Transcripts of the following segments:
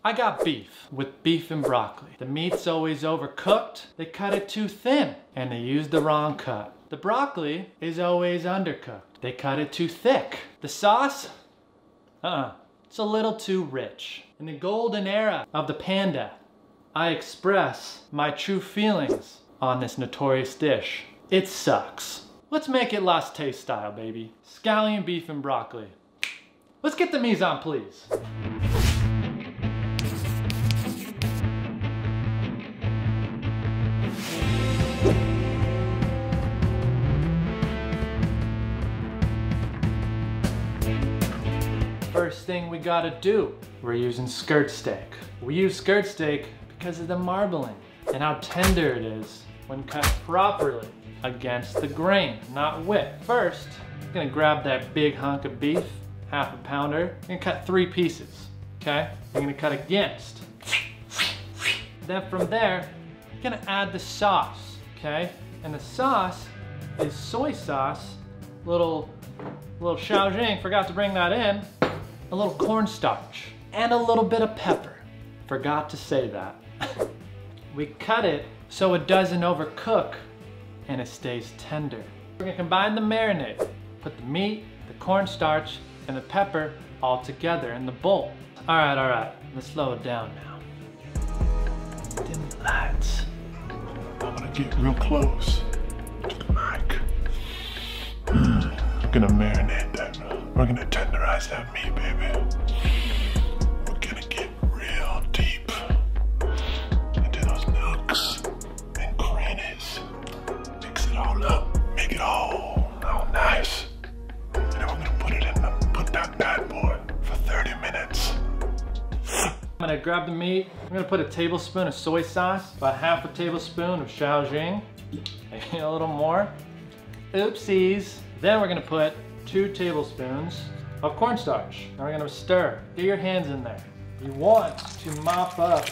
I got beef with beef and broccoli. The meat's always overcooked. They cut it too thin and they used the wrong cut. The broccoli is always undercooked. They cut it too thick. The sauce, it's a little too rich. In the golden era of the panda, I express my true feelings on this notorious dish. It sucks. Let's make it Lastaste style, baby. Scallion beef and broccoli. Let's get the mise en please. First thing we gotta do, we're using skirt steak. We use skirt steak because of the marbling and how tender it is when cut properly against the grain, not whipped. First, I'm gonna grab that big hunk of beef, half a pounder. I'm gonna cut 3 pieces, okay? I'm gonna cut against. Then from there, I'm gonna add the sauce, okay? And the sauce is soy sauce, little Shaojing, forgot to bring that in, a little cornstarch, and a little bit of pepper. Forgot to say that. We cut it so it doesn't overcook and it stays tender. We're gonna combine the marinade, put the meat, the cornstarch, and the pepper all together in the bowl. All right, let's slow it down now. Dim the lights. I'm gonna get real close to the mic. I'm gonna marinate that. We're gonna tenderize that meat, baby. We're gonna get real deep into those nooks and crannies. Mix it all up, make it all nice. And then we're gonna put that bad boy for 30 minutes. I'm gonna grab the meat. I'm gonna put a tablespoon of soy sauce, about half a tablespoon of Shaojing, maybe a little more. Oopsies. Then we're gonna put 2 tablespoons of cornstarch. Now we're gonna stir. Get your hands in there. You want to mop up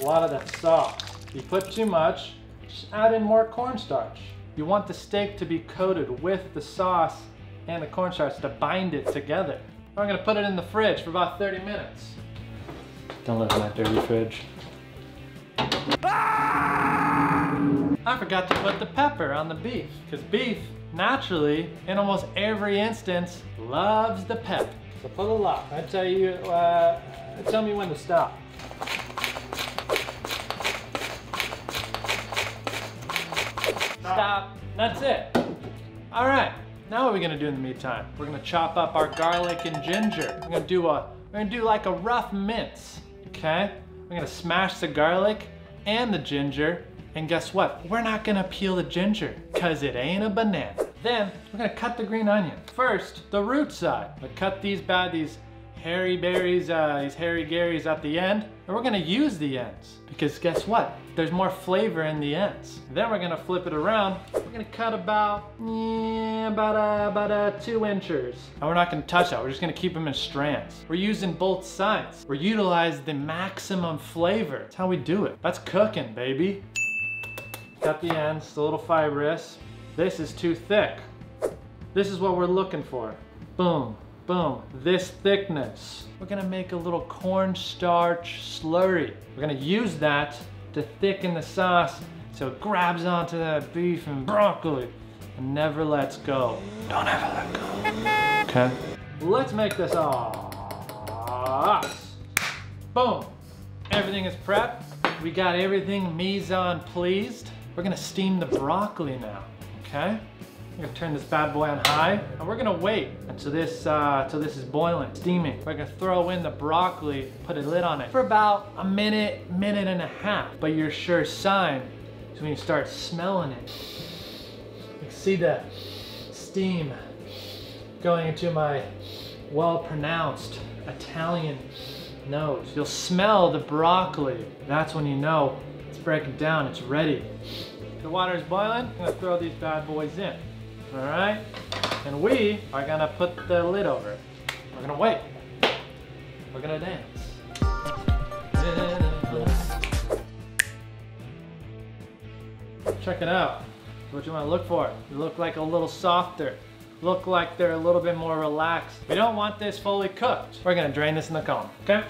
a lot of that sauce. If you put too much, just add in more cornstarch. You want the steak to be coated with the sauce and the cornstarch to bind it together. We're gonna put it in the fridge for about 30 minutes. Don't live in that dirty fridge. I forgot to put the pepper on the beef, because beef, naturally, in almost every instance, loves the pepper. So pull the lock. I tell you, tell me when to stop. Stop. That's it. All right. Now what are we gonna do in the meantime? We're gonna chop up our garlic and ginger. We're gonna do like a rough mince. Okay? We're gonna smash the garlic and the ginger. And guess what? We're not gonna peel the ginger, cause it ain't a banana. Then, we're gonna cut the green onion. First, the root side. We cut these hairy berries, these hairy garys at the end, and we're gonna use the ends. Because guess what? There's more flavor in the ends. Then we're gonna flip it around. We're gonna cut about 2 inches. And we're not gonna touch that, we're just gonna keep them in strands. We're using both sides. We're utilizing the maximum flavor. That's how we do it. That's cooking, baby. Cut the ends, it's a little fibrous. This is too thick. This is what we're looking for. Boom, boom, this thickness. We're gonna make a little cornstarch slurry. We're gonna use that to thicken the sauce so it grabs onto that beef and broccoli and never lets go. Don't ever let go. Okay? Let's make this sauce. Boom. Everything is prepped. We got everything mise en pleased. We're gonna steam the broccoli now, okay? I'm gonna turn this bad boy on high, and we're gonna wait until this is boiling, steaming. We're gonna throw in the broccoli, put a lid on it for about a minute and a half. But your sure sign is when you start smelling it. You can see the steam going into my well-pronounced Italian nose. You'll smell the broccoli. That's when you know it's breaking down, it's ready. The water is boiling, I'm gonna throw these bad boys in. All right? And we are gonna put the lid over it. We're gonna wait. We're gonna dance. Check it out. What you wanna look for. You look like a little softer. Look like they're a little bit more relaxed. We don't want this fully cooked. We're gonna drain this in the cone, okay?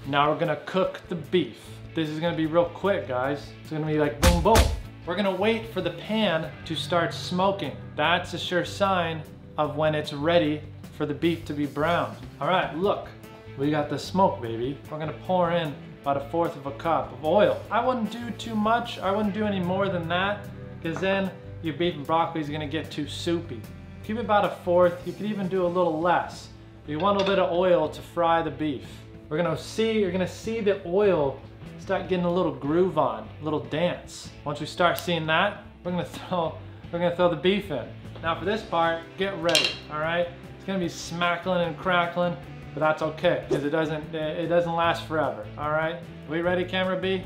Now we're gonna cook the beef. This is gonna be real quick, guys. It's gonna be like boom, boom. We're gonna wait for the pan to start smoking. That's a sure sign of when it's ready for the beef to be browned. All right, look, we got the smoke, baby. We're gonna pour in about 1/4 of a cup of oil. I wouldn't do too much. I wouldn't do any more than that, because then your beef and broccoli is gonna get too soupy. Keep it about 1/4. You could even do a little less. You want a little bit of oil to fry the beef. You're gonna see the oil start getting a little groove on, a little dance. Once we start seeing that, we're gonna throw the beef in. Now for this part, get ready, all right? It's gonna be smackling and crackling, but that's okay, because it doesn't last forever, all right? Are we ready, camera B?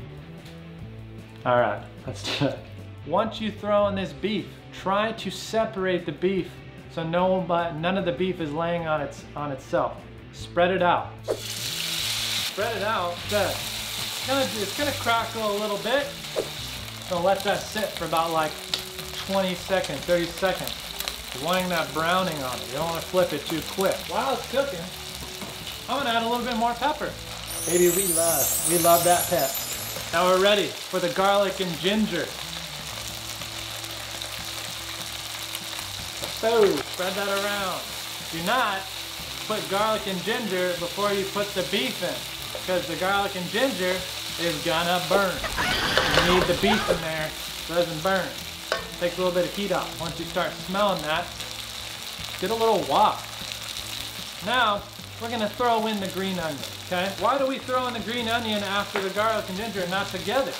All right, let's do it. Once you throw in this beef, try to separate the beef so none of the beef is laying on itself. Spread it out. Spread it out, good. It's gonna crackle a little bit. So let that sit for about like 20 seconds, 30 seconds. Wanting that browning on it. You don't want to flip it too quick. While it's cooking, I'm gonna add a little bit more pepper. Baby, we love that pep. Now we're ready for the garlic and ginger. So, spread that around. Do not put garlic and ginger before you put the beef in, because the garlic and ginger is gonna burn. You need the beef in there so it doesn't burn. Takes a little bit of heat off. Once you start smelling that, get a little wok. Now, we're gonna throw in the green onion, okay? Why do we throw in the green onion after the garlic and ginger and not together?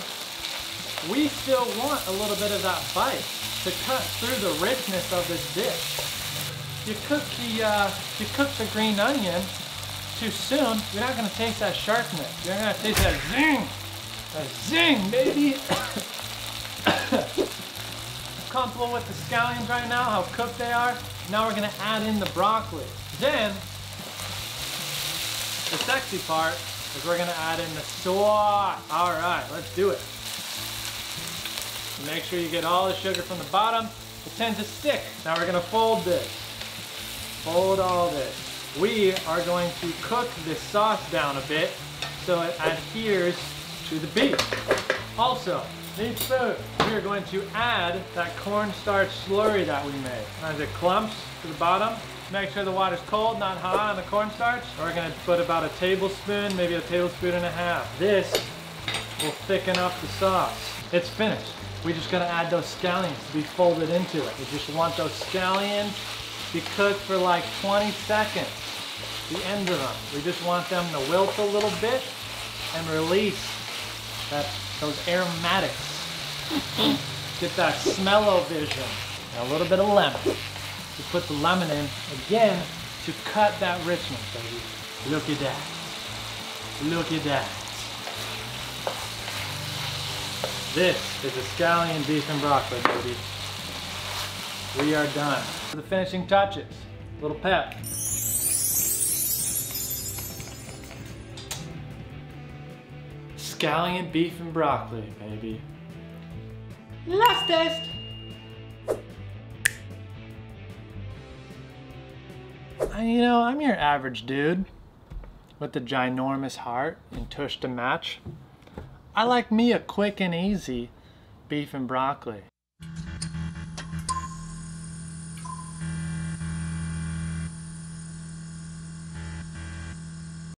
We still want a little bit of that bite to cut through the richness of this dish. You cook the green onion too soon, you're not gonna taste that sharpness. You're gonna taste that zing! That zing, baby! Comfortable with the scallions right now, how cooked they are? Now we're gonna add in the broccoli. Then, the sexy part is we're gonna add in the sauce. All right, let's do it. Make sure you get all the sugar from the bottom. It tends to stick. Now we're gonna fold this. Fold all this. We are going to cook this sauce down a bit so it adheres to the beef. Also, beef food, we are going to add that cornstarch slurry that we made. As it clumps to the bottom, make sure the water's cold, not hot on the cornstarch. We're gonna put about a tablespoon, maybe a tablespoon and a half. This will thicken up the sauce. It's finished. We just gotta add those scallions to be folded into it. We just want those scallions to be cooked for like 20 seconds. The end of them. We just want them to wilt a little bit and release those aromatics. Get that smell-o-vision. And a little bit of lemon. We put the lemon in again to cut that richness, baby. Look at that. Look at that. This is a scallion beef and broccoli, baby. We are done. For the finishing touches, a little pep. Scallion beef and broccoli, baby. Lastaste. You know, I'm your average dude with a ginormous heart and tush to match. I like me a quick and easy beef and broccoli.